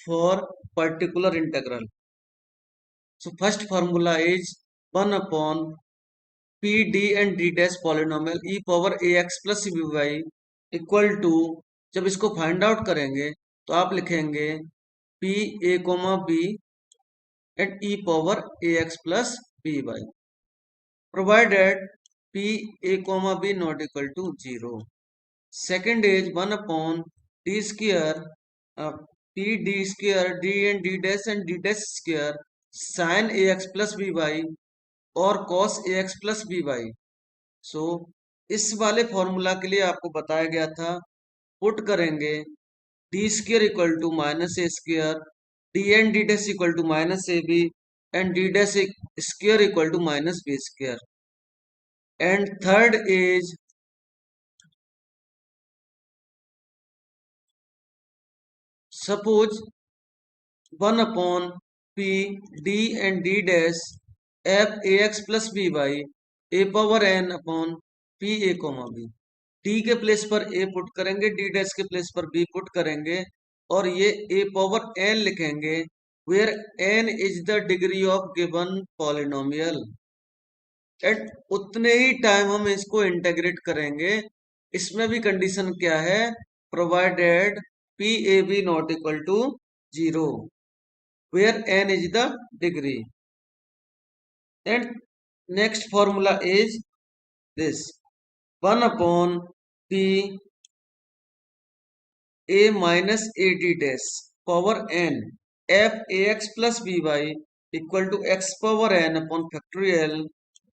for particular integral. So first formula is 1 upon p d and d dash polynomial e power ax plus by equal to, जब इसको find out करेंगे तो आप लिखेंगे p a comma b at e power ax plus by, provided p a comma b not equal to 0. Second is 1 upon d square p d square d and d dash square sin ax plus by और cos ax plus by. सो इस वाले formula के लिए आपको बताया गया था, put करेंगे D square equal to minus A square, D and D dash equal to minus A B and D dash square equal to minus B square. And third is suppose 1 upon p d and d dash f ax plus by a power n upon p a comma b. d के place पर a put करेंगे, d dash के place पर b put करेंगे और ये a power n लिखेंगे, where n is the degree of given polynomial. At उतने ही टाइम हम इसको इंटीग्रेट करेंगे. इसमें भी कंडीशन क्या है, provided P A B not equal to 0, where n is the degree. And next formula is this 1 upon p a minus a d dash power n f ax plus by equal to x power n upon factorial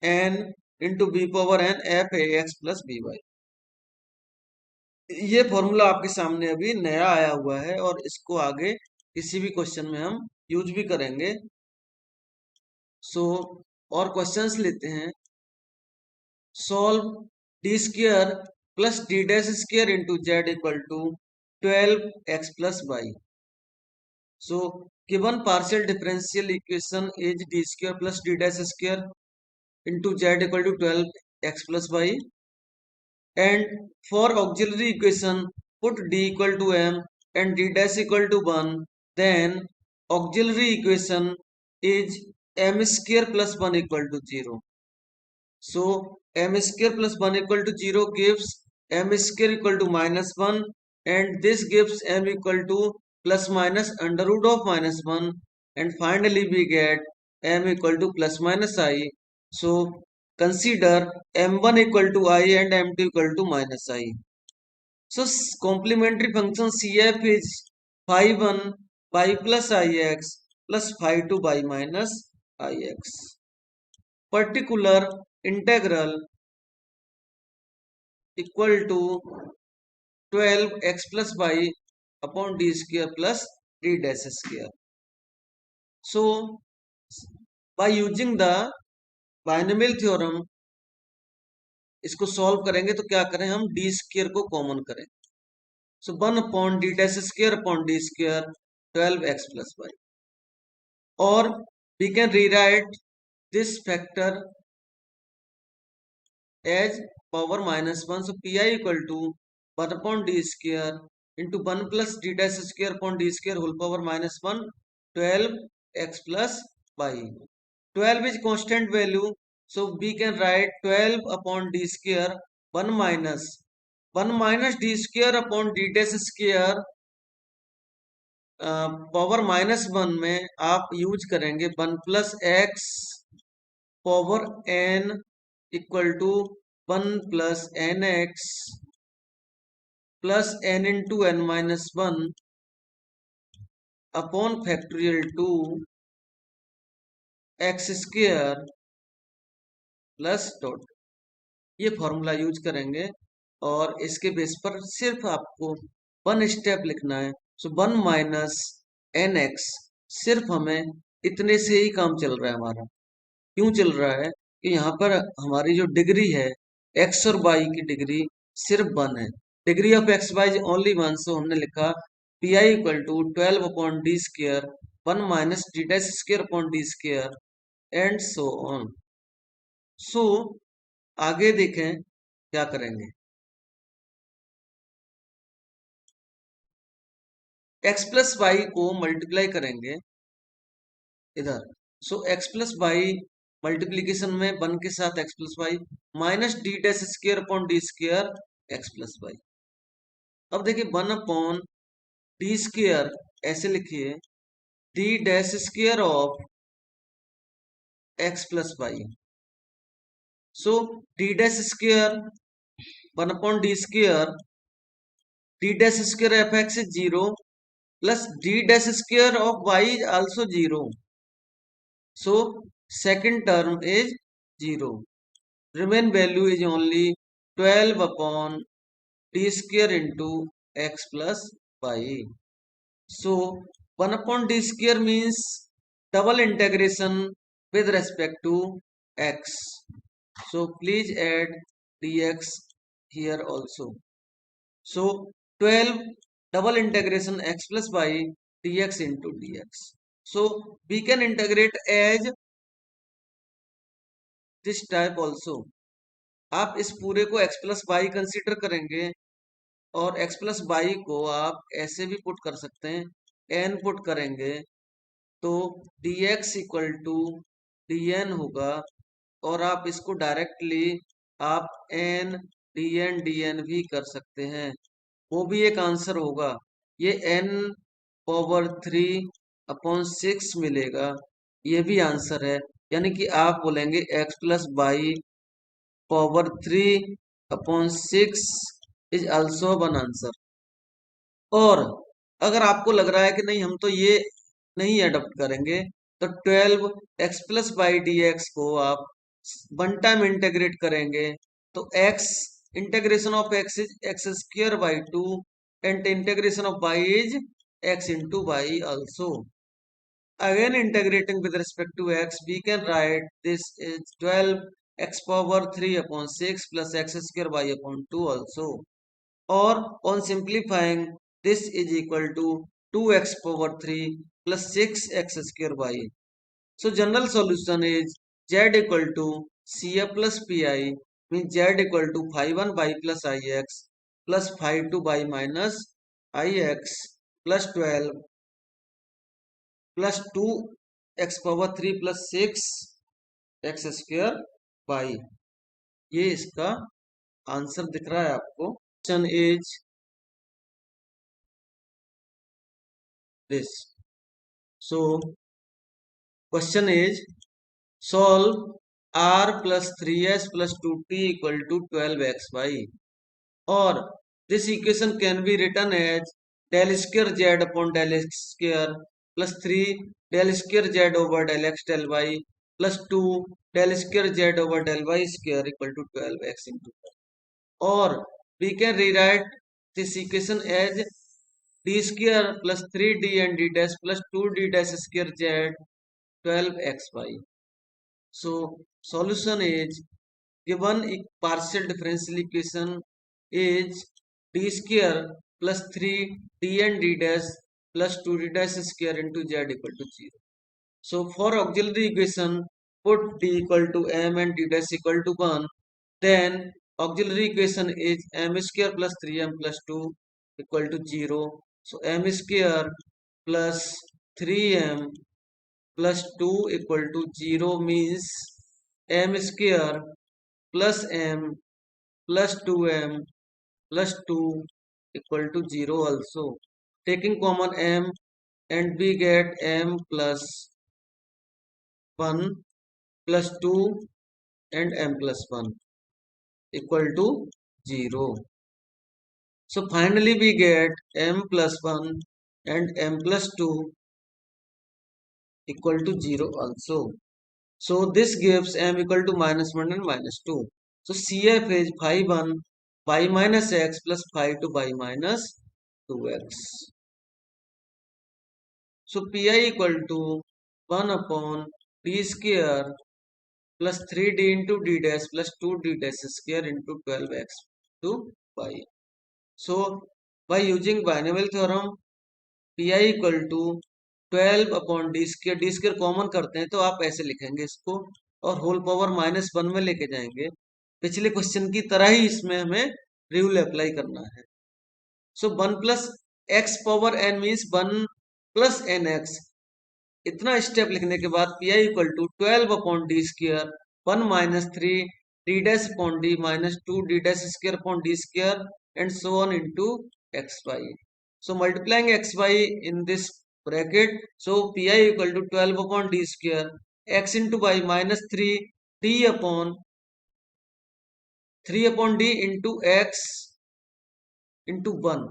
n into b power n f ax plus by. ये formula आपके सामने अभी नया आया हुआ है और इसको आगे किसी भी क्वेश्चन में हम यूज भी करेंगे. सो और क्वेश्चंस लेते हैं. Solve D square plus D dash square into Z equal to 12x plus y. So given partial differential equation is d square plus d dash square into z equal to 12x plus y, and for auxiliary equation put d equal to m and d dash equal to 1, then auxiliary equation is m square plus 1 equal to 0. So m square plus 1 equal to 0 gives m square equal to minus 1, and this gives m equal to plus minus under root of minus 1, and finally we get m equal to plus minus I. So consider m1 equal to I and m2 equal to minus I. So complementary function CF is phi 1 pi plus Ix plus phi 2 pi minus Ix. Particular integral equal to 12x plus y upon d square plus d dash square. So by using the binomial theorem इसको solve करेंगे तो क्या करें, हम D square को common करें. सो 1 upon D dash square upon D square 12x plus y, और we can rewrite this factor as power minus 1. So pi equal to 1 upon d square into 1 plus d dash square upon d square whole power minus 1, 12x plus y. 12 is constant value, so we can write 12 upon d square 1 minus d square upon d dash square power minus 1 में आप use करेंगे 1 plus x power n equal to 1 plus N X plus n into N minus 1 upon factorial 2 X square plus dot. ये formula use करेंगे और इसके base पर सिर्फ आपको वन स्टेप लिखना है. सो 1 माइनस एन एक्स, सिर्फ हमें इतने से ही काम चल रहा है हमारा. क्यों चल रहा है कि यहाँ पर हमारी जो डिग्री है एक्स और वाई की डिग्री सिर्फ 1 है. Degree of X Y is only 1. So हमने लिखा P I equal to 12 upon D square 1 minus D dash square upon D square and so on. So आगे देखें क्या करेंगे. x प्लस वाई को मल्टीप्लाई करेंगे इधर। So x plus Y multiplication में 1 के साथ x plus Y minus D dash square upon D square X plus Y. अब देखिए 1 अपॉन डी स्क्र ऐसे लिखिए D dash square of X plus Y. So D dash square 1 upon D square D dash square F X is 0 plus d dash square of y is also 0. So second term is 0. Remain value is only 12 upon d square into x plus y. So 1 upon d square means double integration with respect to x. So please add dx here also. So 12 double integration x plus y dx into dx. So we can integrate as this type also. आप इस पूरे को x plus y consider करेंगे और x plus y को आप ऐसे भी पुट कर सकते हैं, n पुट करेंगे तो dx इक्वल टू dn होगा और आप इसको डायरेक्टली आप n dn भी कर सकते हैं, वो भी एक आंसर होगा। ये n पावर 3/6 मिलेगा, ये भी आंसर है। यानी कि आप बोलेंगे x plus Y power 3/6 is also one answer. और अगर आपको लग रहा है कि नहीं हम तो ये नहीं अडॉप्ट करेंगे तो 12 x plus Y D X को आप वन टाइम इंटेग्रेट करेंगे तो x integration of x is X square by 2 and integration of y is x into y also. Again integrating with respect to x, we can write this is 12 x power 3/6 plus x square y upon 2 also. Or on simplifying, this is equal to 2x power 3 plus 6x square y. So general solution is z equal to CF plus PI means z equal to phi 1 y plus ix plus phi 2 y minus ix plus 12 plus 2x power 3 plus 6 X square Y. ये इसका answer दिख रहा है आपको। Question is this. So question is solve r plus 3s plus 2t equal to 12xy और this equation can be written as del square z upon del x square plus 3 del square z over del x del y plus 2 del square z over del y square equal to 12x into 12. Or we can rewrite this equation as d square plus 3d and d dash plus 2d dash square z 12xy. So solution is given partial differential equation is d square plus 3d and d dash plus 2d dash square into z equal to 0. So for auxiliary equation, put d equal to m and d dash equal to 1. Then auxiliary equation is m square plus 3m plus 2 equal to 0. So m square plus 3m plus 2 equal to 0 means m square plus m plus 2m plus 2 equal to 0 also. Taking common m and we get m plus 1 plus 2 and m plus 1 equal to 0. So finally we get m plus 1 and m plus 2 equal to 0 also. So this gives m equal to minus 1 and minus 2. So CF is phi 1 y minus x plus phi 2 y minus 2x. So Pi equal to 1 upon d square plus 3d into d dash plus 2d dash square into 12x to y. So by using binomial theorem, Pi equal to 12 upon D square common करते हैं तो आप ऐसे लिखेंगे इसको और whole power -1 में लेके जाएंगे। पिछले क्वेश्चन की तरह ही इसमें हमें रूल अप्लाई करना है। So 1 plus x power n means 1 plus N X. इतना स्टेप लिखने के बाद P I equal to 12 upon D square 1 minus 3 D dash upon D minus 2 D dash square upon D square and so on into X Y. So multiplying X Y in this bracket, so P I equal to 12 upon D square X into Y minus 3 upon D into x into 1।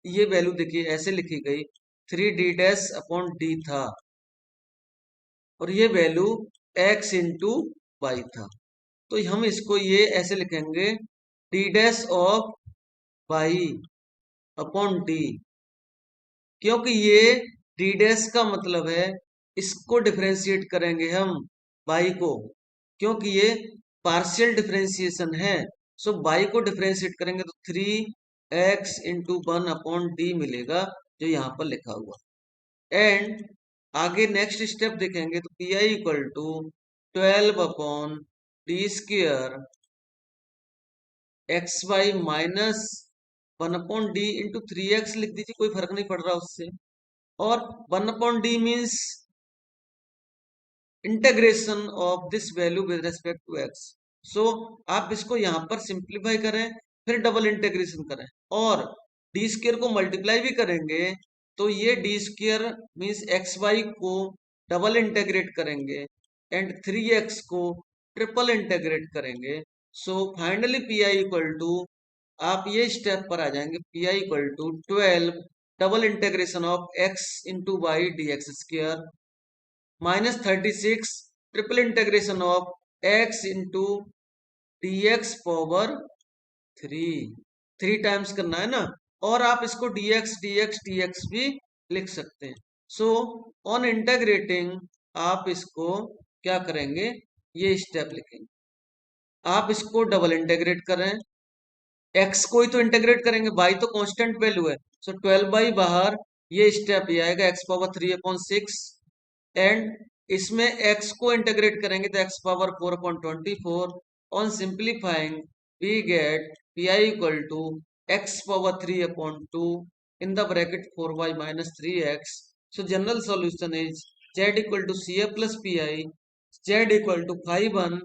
ये value देखिए ऐसे लिखी गई, 3 D dash upon D था और ये value x into Y था। तो हम इसको ये ऐसे लिखेंगे, D dash of Y upon D, क्योंकि ये डी डैश का मतलब है इसको डिफरेंशिएट करेंगे हम वाई को, क्योंकि ये पार्शियल डिफरेंशिएशन है। सो वाई को डिफरेंशिएट करेंगे तो 3x इंटू 1 अपॉन डी मिलेगा, जो यहाँ पर लिखा हुआ। एंड आगे नेक्स्ट स्टेप देखेंगे तो P I equal to 12 upon D square X Y minus 1 upon D into 3x लिख दीजिए, कोई फर्क नहीं पड़ रहा उससे। और 1 upon D means integration of this value with respect to X. So आप इसको यहां पर सिंप्लीफाई करें, फिर डबल इंटेग्रेशन करें और डी स्क्र को मल्टीप्लाई भी करेंगे, तो ये D square means X Y को डबल इंटेग्रेट करेंगे एंड 3x को ट्रिपल इंटेग्रेट करेंगे। So finally P I equal to, आप ये स्टेप पर आ जाएंगे, P I equal to 12 double integration of x into Y D X square minus 36 triple integration of x into D X power 3 times करना है ना, और आप इसको dx भी लिख सकते हैं। सो ऑन इंटेग्रेटिंग आप इसको क्या करेंगे, ये स्टेप लिखेंगे। आप इसको डबल इंटेग्रेट करें, x को ही तो इंटेग्रेट करेंगे, y तो कांस्टेंट वैल्यू है। सो 12 बाई बाहर, ये स्टेप ये आएगा x पावर 3/6 एंड इसमें x को इंटेग्रेट करेंगे तो x power 4/24। On simplifying we get P I equal to x power 3/2 in the bracket 4y minus 3x। So general solution is z equal to C A plus P I, z equal to 5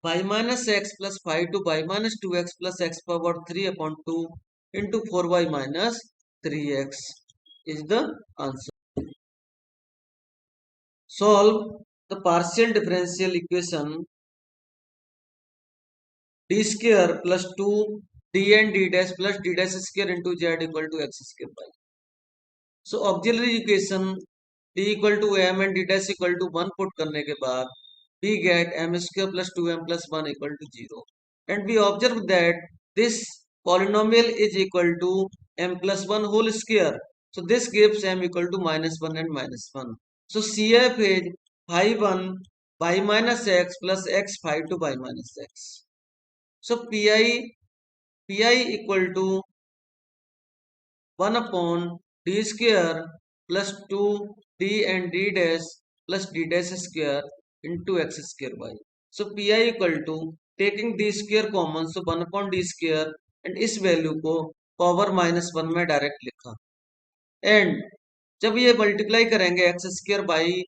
y minus x plus 5 minus 2x plus x power 3/2 into 4y minus 3x is the answer. Solve the partial differential equation d square plus 2 d and d dash plus d dash square into z equal to x square by. So auxiliary equation d equal to m and d dash equal to 1 put करने के बाद we get m square plus 2m plus 1 equal to 0. And we observe that this polynomial is equal to m plus 1 whole square. So this gives m equal to minus 1 and minus 1. So CF is phi 1 y minus x plus x phi 2 y minus x. So pi equal to 1 upon d square plus 2 d and d dash plus d dash square into x square y. So pi equal to, taking d square common, so 1 upon d square and इस value को power -1 में direct लिखा। And जब ये multiply करेंगे x square by,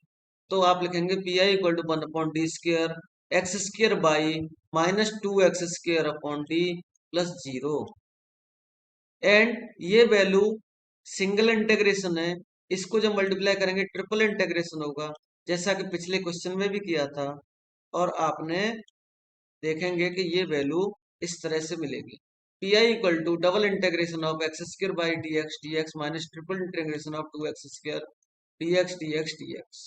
तो आप लिखेंगे P I equal to 1 upon D square x square by minus 2x square upon D plus 0। And ये वैल्यू सिंगल इंटेग्रेशन है, इसको जब मल्टीप्लाई करेंगे ट्रिपल इंटेग्रेशन होगा, जैसा कि पिछले क्वेश्चन में भी किया था। और आपने देखेंगे कि ये वैल्यू इस तरह से मिलेगी, P I equal to double integration of X square by D X minus triple integration of 2x square D X.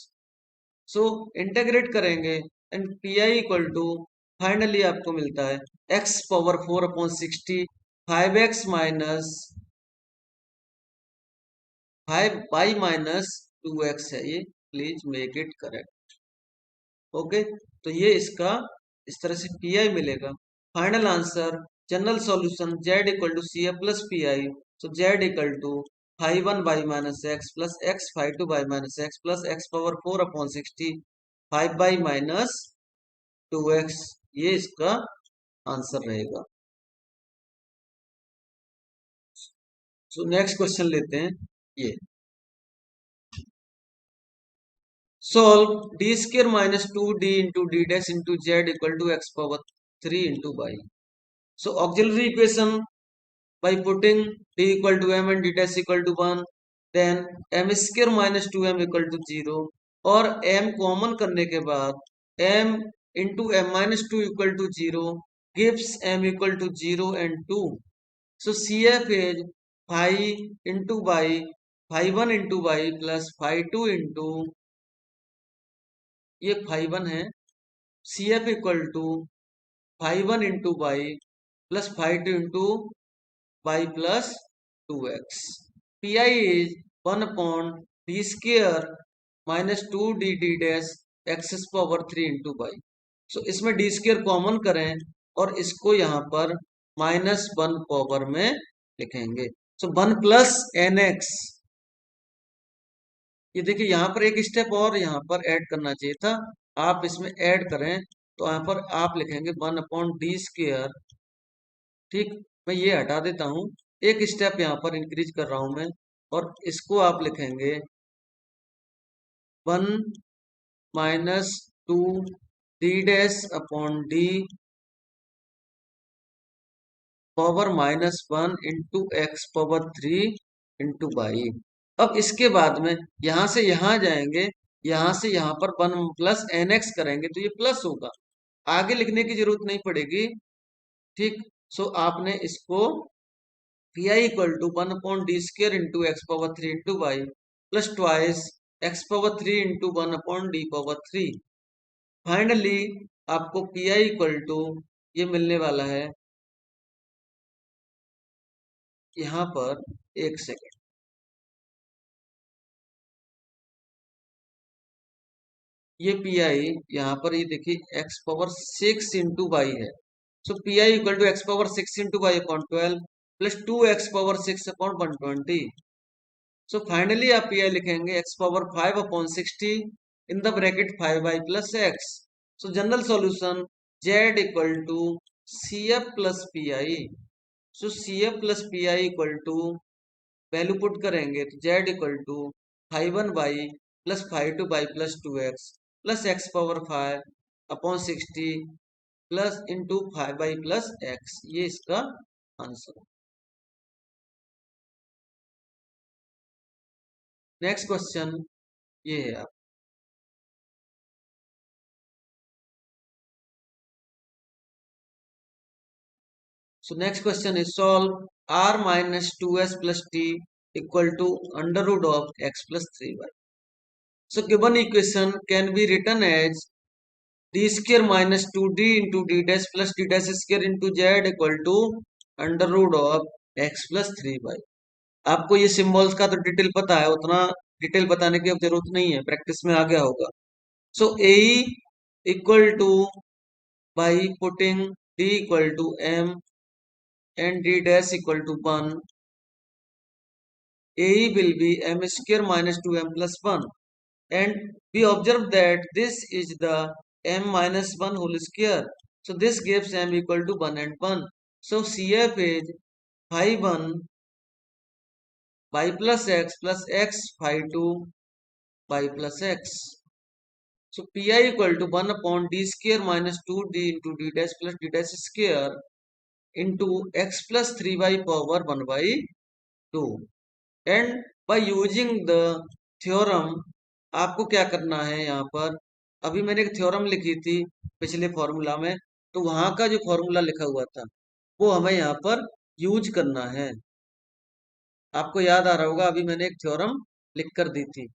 So integrate करेंगे and P I equal to finally आपको मिलता है x power 4/60 5x minus 5y minus 2x है ये, please make it correct. Okay, तो ये इसका इस तरह से पी आई मिलेगा। Final answer general solution z equal to C A plus P I. So z equal to 5 1 y minus x plus x 5 2 y minus x plus x power 4/60 5y minus 2x, ये इसका answer रहेगा। So next question लेते हैं ये। Solve D square minus two D into D dash into Z equal to x power 3 into Y. So auxiliary equation by putting d equal to m and d dash equal to 1, then m square minus 2m equal to 0, और m common करने के बाद m into m minus 2 equal to 0 gives m equal to 0 and 2. So CF is phi into y, phi 1 into y plus phi 2 into, ये phi 1 है, CF equal to phi 1 into y plus phi 2 into y plus 2x. Pi is 1 upon d square minus 2d d dash x power 3 into y. So इसमें d square common करें और इसको यहाँ पर minus 1 power में लिखेंगे। So 1 plus N x, ये देखिए यहाँ पर एक स्टेप और यहाँ पर ऐड करना चाहिए था, आप इसमें ऐड करें तो यहाँ पर आप लिखेंगे 1 अपॉन डी स्क्र। ठीक, मैं ये हटा देता हूं, एक स्टेप यहाँ पर इंक्रीज कर रहा हूं मैं, और इसको आप लिखेंगे 1 minus 2 D dash upon D power minus 1 into x power 3 into y. अब इसके बाद में यहां से यहां जाएंगे, यहां से यहां पर 1 प्लस एन एक्स करेंगे तो ये प्लस होगा, आगे लिखने की जरूरत नहीं पड़ेगी। ठीक, सो आपने इसको Pi equal to 1 upon d square into x power 3 into y plus twice x power 3 into 1 upon d power 3. Finally आपको Pi equal to ये मिलने वाला है, यहाँ पर एक सेकेंड, ये Pi यहाँ पर ये देखिए x पावर 6 इंटू वाई है। So Pi equal to x power 6 into y upon 12 plus 2x power 6 upon 120। So finally आप Pi लिखेंगे x power 5 upon 60 in the bracket 5y plus x। So general solution z equal to CF plus Pi। So CF plus Pi equal to, value put करेंगे तो z equal to 5 1y plus 5 2y plus 2x plus x power 5 upon 60 plus into 5y plus x, ये इसका answer. Next question ये है आप। So next question is solve r minus 2s plus t equal to under root of x plus 3y. So given equation can be written as d square minus 2d into d dash plus d dash square into z equal to under root of x plus 3y. आपको ये symbols का तो detail पता है, उतना detail बताने की अब जरूरत नहीं है, प्रैक्टिस में आ गया होगा। So A equal to by putting d equal to m and d dash equal to 1, AE will be m square minus 2m plus 1, and we observe that this is the m minus 1 whole square, so this gives m equal to 1 and 1. So CF is phi 1 y plus x phi 2 y plus x. So Pi equal to 1 upon d square minus 2d into d dash plus d dash square into x plus 3y power 1 by 2. And by using the theorem, आपको क्या करना है यहाँ पर, अभी मैंने एक theorem लिखी थी पिछले फॉर्मूला में, तो वहां का जो फॉर्मूला लिखा हुआ था वो हमें यहाँ पर यूज करना है। आपको याद आ रहा होगा अभी मैंने एक थ्योरम लिख कर दी थी,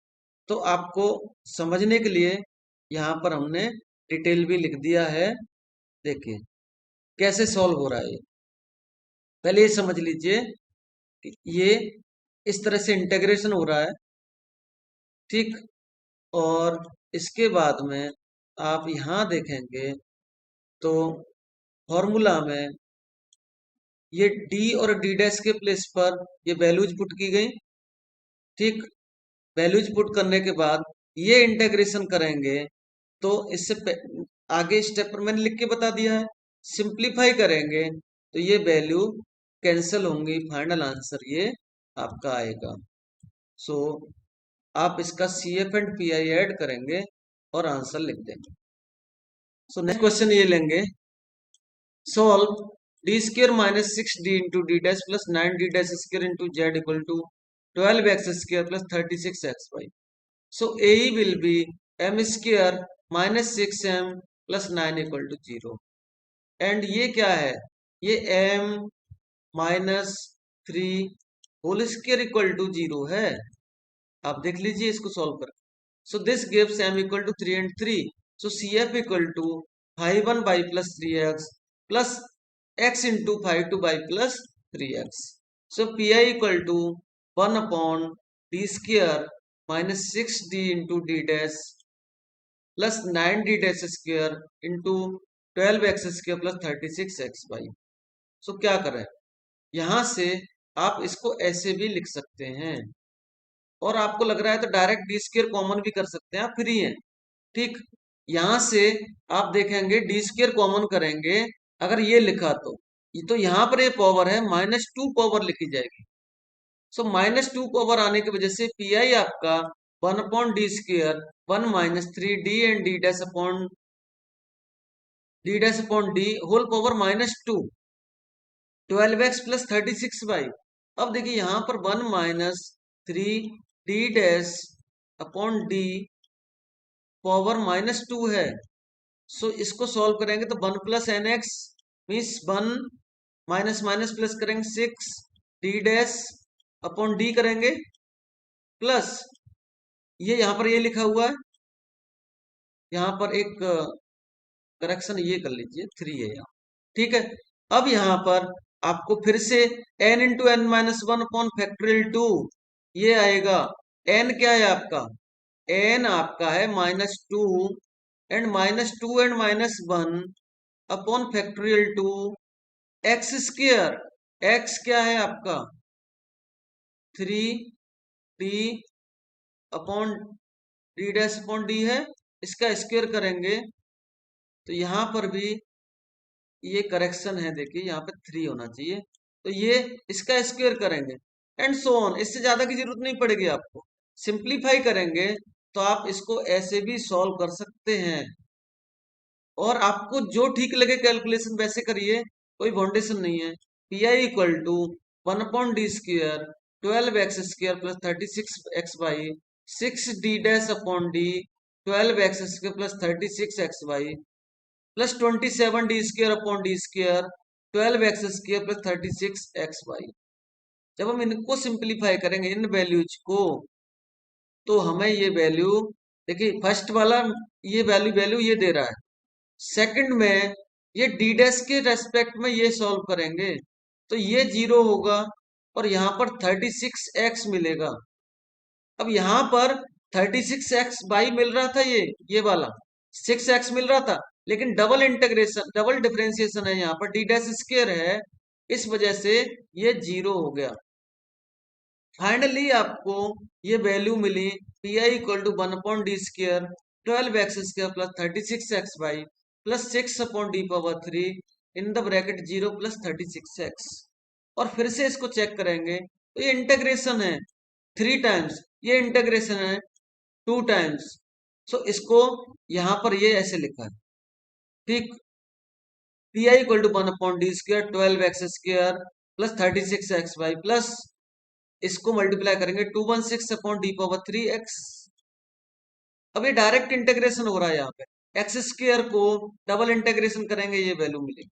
तो आपको समझने के लिए यहाँ पर हमने डिटेल भी लिख दिया है। देखिए कैसे सॉल्व हो रहा है, पहले ये समझ लीजिए कि ये इस तरह से इंटीग्रेशन हो रहा है। ठीक, और इसके बाद में आप यहां देखेंगे तो फॉर्मूला में ये d और d डैश के प्लेस पर ये वैल्यूज पुट की गई। ठीक, वैल्यूज पुट करने के बाद ये इंटीग्रेशन करेंगे तो इससे आगे स्टेप पर मैंने लिख के बता दिया है, सिंप्लीफाई करेंगे तो ये वैल्यू कैंसिल होंगी, फाइनल आंसर ये आपका आएगा। सो आप इसका CF एंड PI ऐड करेंगे और आंसर लिख देंगे। सो नेक्स्ट क्वेश्चन ये लेंगे, solve d square minus 6d into D dash plus 9d dash square into Z equal to 12x square plus 36xy। So A will be m square minus 6m plus 9 equal to 0। And ये क्या है, ये m माइनस 3 whole square equal to 0 है। आप देख लीजिए इसको सॉल्व कर। So this gives m equal to 3 and 3। So CF equal to 5 1 plus 3x plus x into 5 2 plus 3x। So PI equal to 1 upon d square minus 6d into D dash plus 9d dash square into 12x square plus 36xy। So क्या करें, यहां से आप इसको ऐसे भी लिख सकते हैं, और आपको लग रहा है तो डायरेक्ट डी स्क्वायर कॉमन भी कर सकते हैं, आप फ्री हैं। ठीक, यहां से आप देखेंगे डी स्क्वायर कॉमन करेंगे, अगर ये लिखा तो यहां पर ये पावर है -2 पावर लिखी जाएगी। सो -2 पावर आने की वजह से PI आपका 1 upon D square 1 minus 3d and D dash upon D whole power -2 12x plus 36y। अब देखिए यहां पर 1 minus 3d dash upon D power -2 है। सो इसको सॉल्व करेंगे तो 1 plus nx means 1 minus minus plus करेंगे 6 d डैश अपॉन डी करेंगे प्लस ये यहां पर ये लिखा हुआ है, यहां पर एक करेक्शन ये कर लीजिए 3 है यहाँ। ठीक है, अब यहां पर आपको फिर से n into N minus 1 upon factorial 2 ये आएगा। n क्या है आपका, n आपका है -2 and -2 and -1 upon factorial 2 x square. x क्या है आपका 3d upon D dash upon D है, इसका स्क्वायर करेंगे तो यहां पर भी ये करेक्शन है, देखिए यहाँ पे 3 होना चाहिए, तो ये इसका स्क्वायर करेंगे एंड सो ऑन। इससे ज्यादा की जरूरत नहीं पड़ेगी आपको, सिंप्लीफाई करेंगे तो आप इसको ऐसे भी सॉल्व कर सकते हैं, और आपको जो ठीक लगे कैलकुलेशन वैसे करिए, कोई बाउंडेशन नहीं है। PI equal to 1 upon D square 12x square plus 36xy 6d dash upon D 12x square plus 36xy plus 27d square upon D square 12x square plus 36xy। जब हम इनको सिंप्लीफाई करेंगे इन वैल्यूज को, तो हमें ये वैल्यू, देखिए first वाला ये वैल्यू ये दे रहा है, सेकंड में ये डी डैश के रेस्पेक्ट में ये सॉल्व करेंगे तो ये 0 होगा और यहाँ पर 36x मिलेगा। अब यहाँ पर 36x बाई मिल रहा था, ये वाला 6x मिल रहा था, लेकिन डबल इंटीग्रेशन डबल डिफरेंशिएशन है, यहाँ पर डी डैश स्क्वायर है, इस वजह से ये 0 हो गया। फाइनली आपको ये वैल्यू मिली PI equal to 1 upon D square 12x square plus 36xy plus 6 upon D power 3 in the bracket 0 plus 36x। और फिर से इसको चेक करेंगे तो ये इंटीग्रेशन है 3 टाइम्स, ये इंटीग्रेशन है 2 टाइम्स। सो इसको यहां पर ये ऐसे लिखा है। ठीक, PI equal to 1 upon D square 12x square plus 36xy plus इसको मल्टीप्लाई करेंगे 216 अपॉन डी पावर 3x। अब ये डायरेक्ट इंटीग्रेशन हो रहा है, यहाँ पे एक्स स्क्वायर को डबल इंटीग्रेशन करेंगे ये वैल्यू मिलेगी,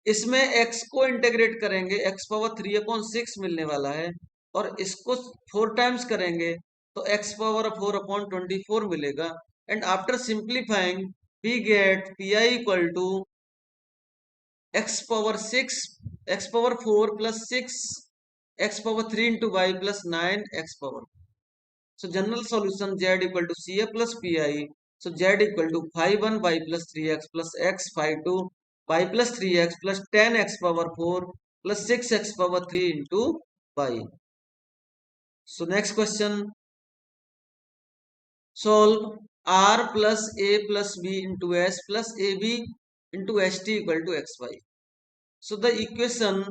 इसमें x को इंटीग्रेट करेंगे x पावर 3 अपॉन 6 मिलने वाला है, और इसको 4 टाइम्स करेंगे तो x पावर 4 अपॉन 24 मिलेगा। And after simplifying we get PI equal to x power 6 x power 4 plus 6 x power 3 into y plus 9 x power. So general solution z equal to CA plus PI. So z equal to 5 1 y plus 3x plus x 5 2 y plus 3x plus 10x power 4 plus 6x power 3 into y. So next question. Solve r plus a plus b into s plus ab into st equal to xy. So the equation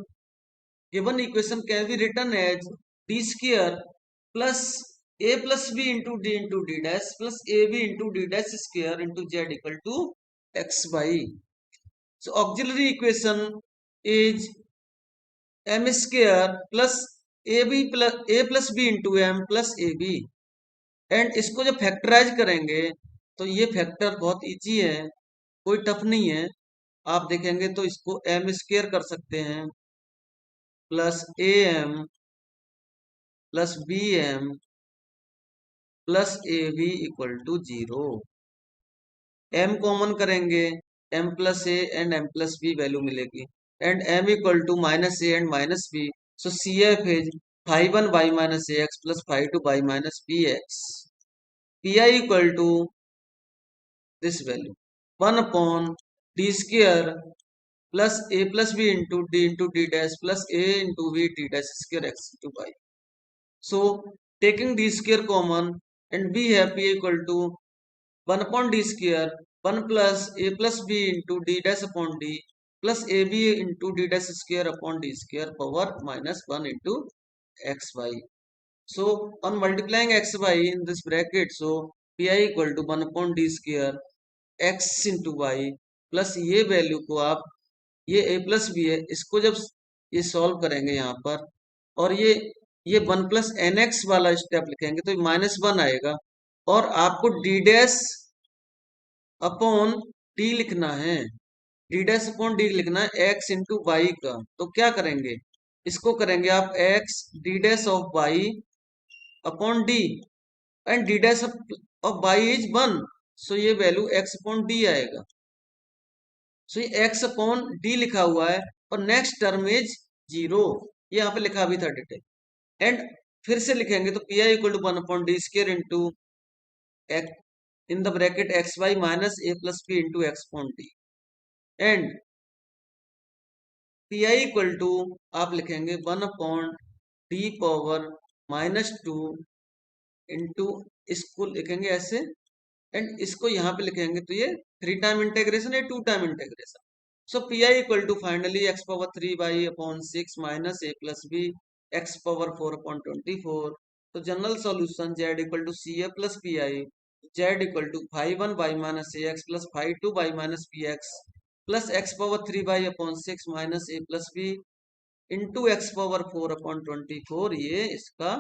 given equation can be written as d square plus a plus b into d dash plus ab into d dash square into z equal to x by. So auxiliary equation is m square plus a plus b into m plus ab. And इसको जब factorise करेंगे तो ये factor बहुत easy है, कोई tough नहीं है। आप देखेंगे तो इसको एम स्क्वेयर कर सकते हैं plus A M plus B M plus A B equal to 0। M common करेंगे, M plus A and M plus B value मिलेगी and M equal to minus A and minus B. So C F is 5 1 y minus A x plus 5 2 y minus B X. P I equal to this value 1 upon D square plus A plus B into D dash plus A into V D dash square X into Y. So taking D square common and B है P equal to 1 upon D square 1 plus A plus B into D dash upon D plus A B into D dash square upon D square power minus 1 into X Y. So on multiplying x y in this bracket, so pi equal to 1 upon d square x into y plus ये value को आप ये a plus B है, इसको जब ये solve करेंगे यहाँ पर और ये 1 प्लस एन एक्स वाला स्टेप लिखेंगे तो माइनस 1 आएगा और आपको डी डैश अपॉन डी लिखना है, डी डैश अपॉन डी लिखना है एक्स इंटू वाई का। तो क्या करेंगे, इसको करेंगे आप x D dash of Y upon D and D dash of by is 1। So ये वैल्यू x अपॉन डी आएगा। सो ये x अपॉन डी लिखा हुआ है और नेक्स्ट टर्म इज 0, ये यहाँ पे लिखा भी था डिटेल। एंड फिर से लिखेंगे तो P I equal to 1 upon D square into in the bracket x Y minus A plus B into x upon D and P I equal to आप लिखेंगे 1 अपॉन डी पावर -2 इंटू, इसको लिखेंगे ऐसे and इसको यहाँ पे लिखेंगे तो ये 3 टाइम इंटेग्रेशन है 2 time integration. So P I equal to finally x power 3 by upon 6 minus A plus B x power 4 upon 24। तो general solution z equal to C A plus P I, z equal to 5 1 by minus A x plus 5 2 by minus B x plus x power 3 by upon 6 minus A plus B into x power 4 upon 24, ये इसका